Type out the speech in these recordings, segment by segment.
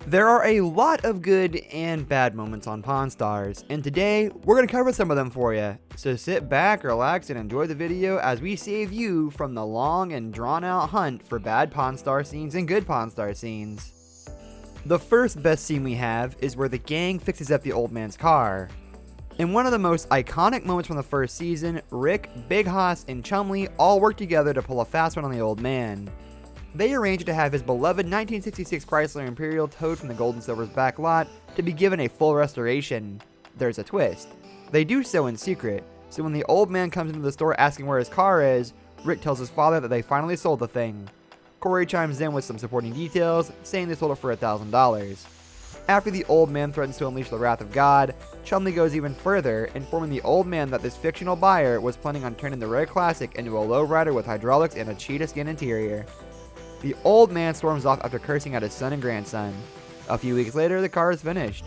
There are a lot of good and bad moments on Pawn Stars, and today we're going to cover some of them for you. So sit back, relax, and enjoy the video as we save you from the long and drawn out hunt for bad Pawn Star scenes and good Pawn Star scenes. The first best scene we have is where the gang fixes up the old man's car. In one of the most iconic moments from the first season, Rick, Big Hoss, and Chumlee all work together to pull a fast one on the old man. They arrange to have his beloved 1966 Chrysler Imperial towed from the Gold and Silver's back lot to be given a full restoration. There's a twist. They do so in secret, so when the old man comes into the store asking where his car is, Rick tells his father that they finally sold the thing. Corey chimes in with some supporting details, saying they sold it for $1,000. After the old man threatens to unleash the wrath of God, Chumlee goes even further, informing the old man that this fictional buyer was planning on turning the rare classic into a lowrider with hydraulics and a cheetah skin interior. The old man storms off after cursing at his son and grandson. A few weeks later, the car is finished,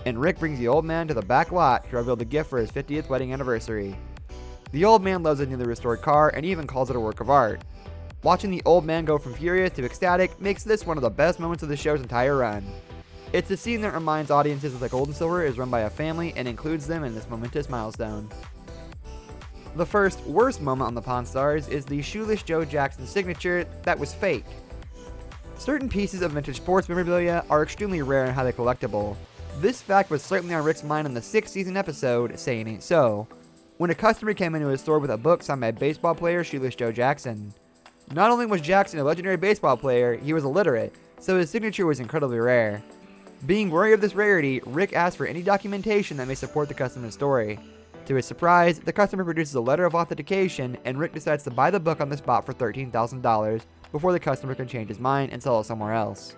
and Rick brings the old man to the back lot to reveal the gift for his 50th wedding anniversary. The old man loves the newly restored car and even calls it a work of art. Watching the old man go from furious to ecstatic makes this one of the best moments of the show's entire run. It's a scene that reminds audiences that the Gold and Silver is run by a family and includes them in this momentous milestone. The first worst moment on the Pawn Stars is the Shoeless Joe Jackson signature that was fake. Certain pieces of vintage sports memorabilia are extremely rare and highly collectible. This fact was certainly on Rick's mind in the 6th season episode, Saying Ain't So, when a customer came into his store with a book signed by baseball player Shoeless Joe Jackson. Not only was Jackson a legendary baseball player, he was illiterate, so his signature was incredibly rare. Being wary of this rarity, Rick asked for any documentation that may support the customer's story. To his surprise, the customer produces a letter of authentication, and Rick decides to buy the book on the spot for $13,000 before the customer can change his mind and sell it somewhere else.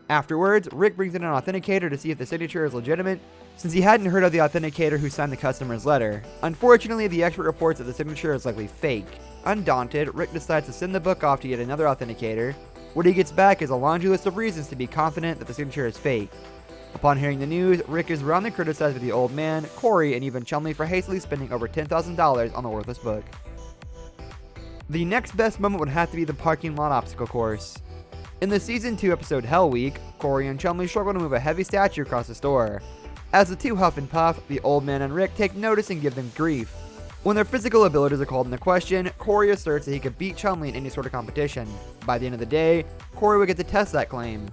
Afterwards, Rick brings in an authenticator to see if the signature is legitimate, since he hadn't heard of the authenticator who signed the customer's letter. Unfortunately, the expert reports that the signature is likely fake. Undaunted, Rick decides to send the book off to yet another authenticator. What he gets back is a laundry list of reasons to be confident that the signature is fake. Upon hearing the news, Rick is roundly criticized by the old man, Corey, and even Chumlee for hastily spending over $10,000 on the worthless book. The next best moment would have to be the parking lot obstacle course. In the Season 2 episode Hell Week, Corey and Chumlee struggle to move a heavy statue across the store. As the two huff and puff, the old man and Rick take notice and give them grief. When their physical abilities are called into question, Corey asserts that he could beat Chumlee in any sort of competition. By the end of the day, Corey would get to test that claim.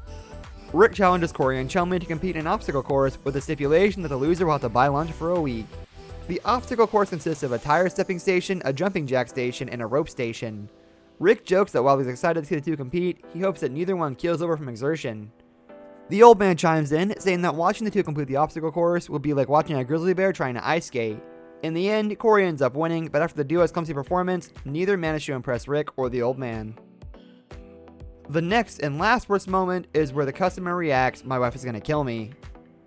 Rick challenges Corey and Chumlee to compete in an obstacle course with the stipulation that the loser will have to buy lunch for a week. The obstacle course consists of a tire stepping station, a jumping jack station, and a rope station. Rick jokes that while he's excited to see the two compete, he hopes that neither one keels over from exertion. The old man chimes in, saying that watching the two complete the obstacle course would be like watching a grizzly bear trying to ice skate. In the end, Corey ends up winning, but after the duo's clumsy performance, neither managed to impress Rick or the old man. The next and last worst moment is where the customer reacts, "My wife is gonna kill me."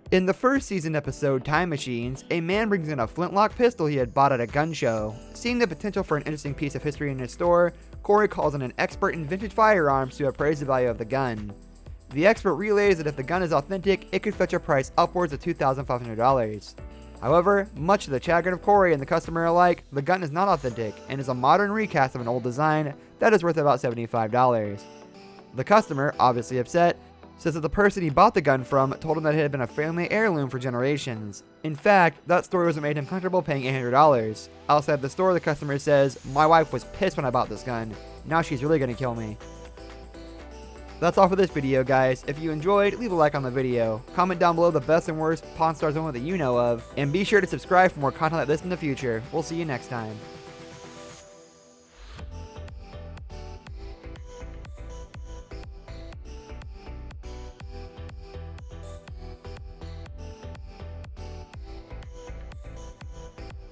In the first season episode Time Machines, a man brings in a flintlock pistol he had bought at a gun show. Seeing the potential for an interesting piece of history in his store, Corey calls in an expert in vintage firearms to appraise the value of the gun. The expert relays that if the gun is authentic, it could fetch a price upwards of $2,500. However, much to the chagrin of Corey and the customer alike, the gun is not authentic and is a modern recast of an old design that is worth about $75. The customer, obviously upset, says that the person he bought the gun from told him that it had been a family heirloom for generations. In fact, that story was what made him comfortable paying $800. Outside the store, the customer says, "My wife was pissed when I bought this gun. Now she's really gonna kill me." That's all for this video, guys. If you enjoyed, leave a like on the video. Comment down below the best and worst Pawn Stars moment that you know of, and be sure to subscribe for more content like this in the future. We'll see you next time.